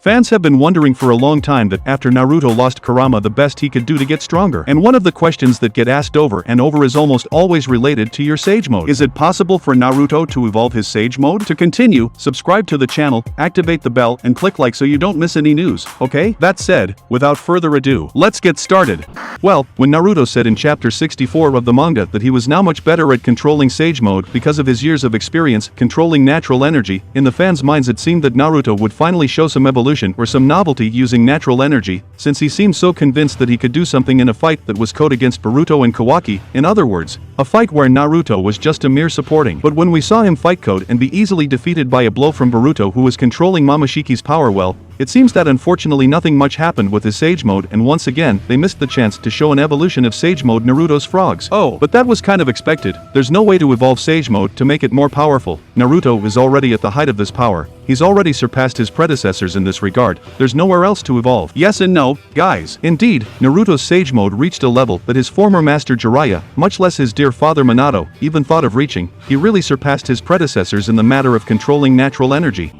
Fans have been wondering for a long time that after Naruto lost Kurama the best he could do to get stronger. And one of the questions that get asked over and over is almost always related to your Sage Mode. Is it possible for Naruto to evolve his Sage Mode? To continue, subscribe to the channel, activate the bell, and click like so you don't miss any news, okay? That said, without further ado, let's get started. Well, when Naruto said in chapter 64 of the manga that he was now much better at controlling Sage Mode because of his years of experience controlling natural energy, in the fans' minds it seemed that Naruto would finally show some evolution or some novelty using natural energy, since he seemed so convinced that he could do something in a fight that was code against Boruto and Kawaki, in other words, a fight where Naruto was just a mere supporting. But when we saw him fight Code and be easily defeated by a blow from Boruto who was controlling Momoshiki's power well, it seems that unfortunately nothing much happened with his Sage Mode, and once again, they missed the chance to show an evolution of Sage Mode Naruto's frogs. Oh, but that was kind of expected. There's no way to evolve Sage Mode to make it more powerful. Naruto is already at the height of this power. He's already surpassed his predecessors in this regard. There's nowhere else to evolve. Yes and no, guys. Indeed, Naruto's Sage Mode reached a level that his former master Jiraiya, much less his dear father Minato, even thought of reaching. He really surpassed his predecessors in the matter of controlling natural energy.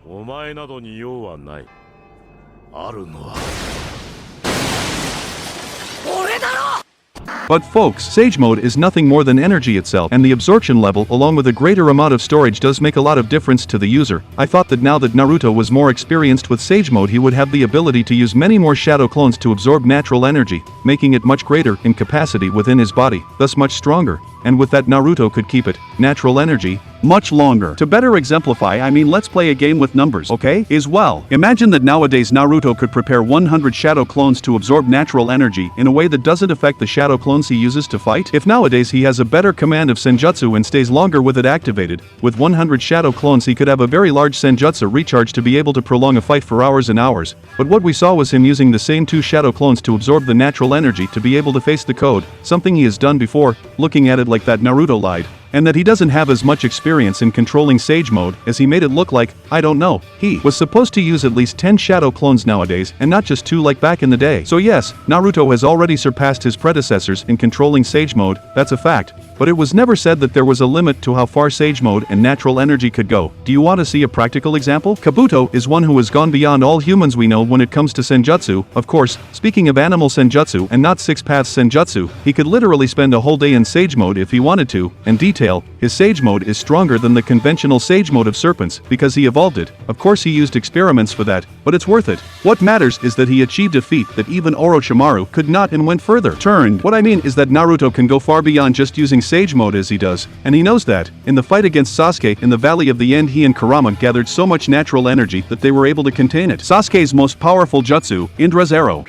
お前などに用はない。あるのは俺だろ! But folks, Sage Mode is nothing more than energy itself, and the absorption level along with a greater amount of storage does make a lot of difference to the user. I thought that now that Naruto was more experienced with Sage Mode he would have the ability to use many more shadow clones to absorb natural energy, making it much greater in capacity within his body, thus much stronger. And with that Naruto could keep it, natural energy, much longer. To better exemplify, I mean let's play a game with numbers, okay? Well, imagine that nowadays Naruto could prepare 100 shadow clones to absorb natural energy in a way that doesn't affect the shadow clones he uses to fight. If nowadays he has a better command of Senjutsu and stays longer with it activated, with 100 shadow clones he could have a very large Senjutsu recharge to be able to prolong a fight for hours and hours. But what we saw was him using the same 2 shadow clones to absorb the natural energy to be able to face the code, something he has done before. Looking at it like that, Naruto lied. And that he doesn't have as much experience in controlling Sage Mode as he made it look like. I don't know. He was supposed to use at least 10 shadow clones nowadays and not just 2 like back in the day. So yes, Naruto has already surpassed his predecessors in controlling Sage Mode, that's a fact. But it was never said that there was a limit to how far Sage Mode and natural energy could go. Do you want to see a practical example? Kabuto is one who has gone beyond all humans we know when it comes to Senjutsu. Of course, speaking of animal Senjutsu and not 6 paths Senjutsu, he could literally spend a whole day in Sage Mode if he wanted to, and detail, his Sage Mode is stronger than the conventional Sage Mode of serpents because he evolved it. Of course he used experiments for that, but it's worth it. What matters is that he achieved a feat that even Orochimaru could not and went further. What I mean is that Naruto can go far beyond just using Sage Mode as he does, and he knows that. In the fight against Sasuke in the Valley of the End he and Kurama gathered so much natural energy that they were able to contain it. Sasuke's most powerful jutsu, Indra's arrow.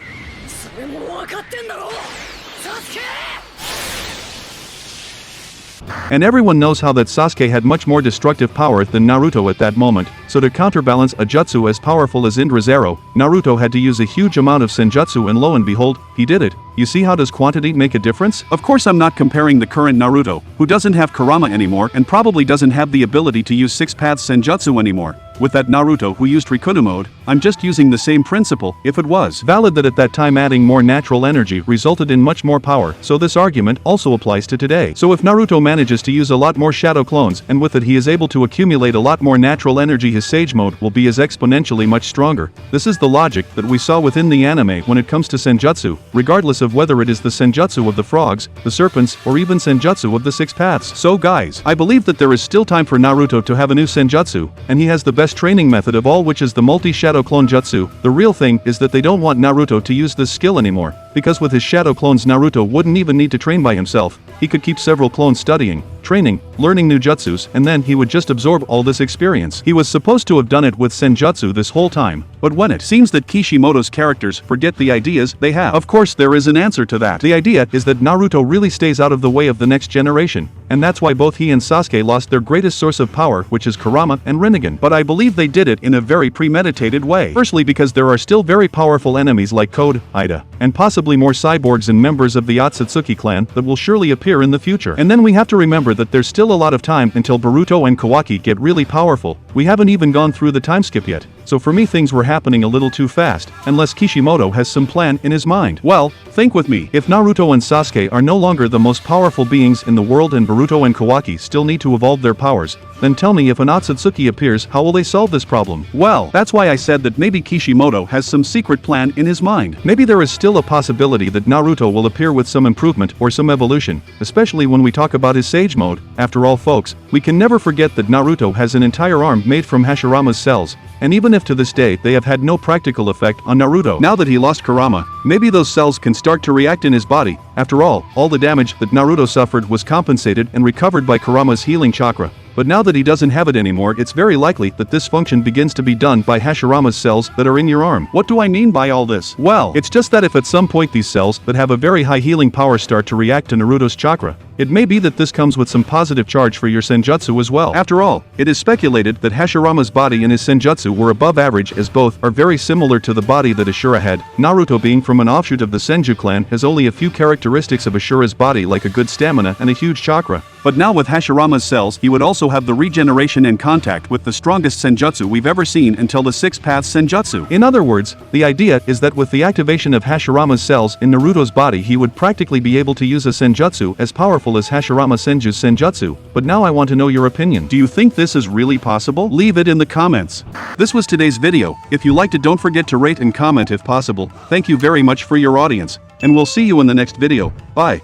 And everyone knows how that Sasuke had much more destructive power than Naruto at that moment, so to counterbalance a jutsu as powerful as Indra's arrow, Naruto had to use a huge amount of Senjutsu and lo and behold, he did it. You see how does quantity make a difference? Of course I'm not comparing the current Naruto, who doesn't have Kurama anymore and probably doesn't have the ability to use 6 paths Senjutsu anymore, with that Naruto who used Rikudo mode. I'm just using the same principle. If it was valid that at that time adding more natural energy resulted in much more power, so this argument also applies to today. So if Naruto manages to use a lot more shadow clones and with it he is able to accumulate a lot more natural energy, his Sage Mode will be as exponentially much stronger. This is the logic that we saw within the anime when it comes to Senjutsu, regardless of whether it is the Senjutsu of the frogs, the serpents, or even Senjutsu of the 6 paths. So guys, I believe that there is still time for Naruto to have a new Senjutsu, and he has the best training method of all, which is the multi-shadow clone jutsu. The real thing is that they don't want Naruto to use this skill anymore, because with his shadow clones Naruto wouldn't even need to train by himself. He could keep several clones studying, training, learning new jutsus, and then he would just absorb all this experience. He was supposed to have done it with Senjutsu this whole time, but when it seems that Kishimoto's characters forget the ideas they have. Of course there is an answer to that. The idea is that Naruto really stays out of the way of the next generation, and that's why both he and Sasuke lost their greatest source of power, which is Kurama and Rinnegan. But I believe they did it in a very premeditated way. Firstly because there are still very powerful enemies like Code, Ida, and possibly more cyborgs and members of the Otsutsuki clan that will surely appear in the future. And then we have to remember that there's still a lot of time until Boruto and Kawaki get really powerful, We haven't even gone through the time skip yet, so for me things were happening a little too fast, unless Kishimoto has some plan in his mind. Well, think with me, if Naruto and Sasuke are no longer the most powerful beings in the world and Boruto and Kawaki still need to evolve their powers, then tell me if an Otsutsuki appears, how will they solve this problem? Well, that's why I said that maybe Kishimoto has some secret plan in his mind. Maybe there is still a possibility that Naruto will appear with some improvement or some evolution, especially when we talk about his Sage Mode. After all folks, we can never forget that Naruto has an entire arm made from Hashirama's cells, and even if to this day they have had no practical effect on Naruto, now that he lost Kurama, maybe those cells can start to react in his body. After all the damage that Naruto suffered was compensated and recovered by Kurama's healing chakra. But now that he doesn't have it anymore, it's very likely that this function begins to be done by Hashirama's cells that are in your arm. What do I mean by all this? Well, it's just that if at some point these cells that have a very high healing power start to react to Naruto's chakra, it may be that this comes with some positive charge for your senjutsu as well. After all, it is speculated that Hashirama's body and his senjutsu were above average, as both are very similar to the body that Ashura had. Naruto, being from an offshoot of the Senju clan, has only a few characteristics of Ashura's body, like a good stamina and a huge chakra. But now with Hashirama's cells, he would also have the regeneration and contact with the strongest senjutsu we've ever seen until the Six Paths Senjutsu. In other words, the idea is that with the activation of Hashirama's cells in Naruto's body, he would practically be able to use a senjutsu as powerful as Hashirama Senju's senjutsu. But now I want to know your opinion. Do you think this is really possible? Leave it in the comments. This was today's video. If you liked it, don't forget to rate and comment if possible. Thank you very much for your audience, and we'll see you in the next video. Bye.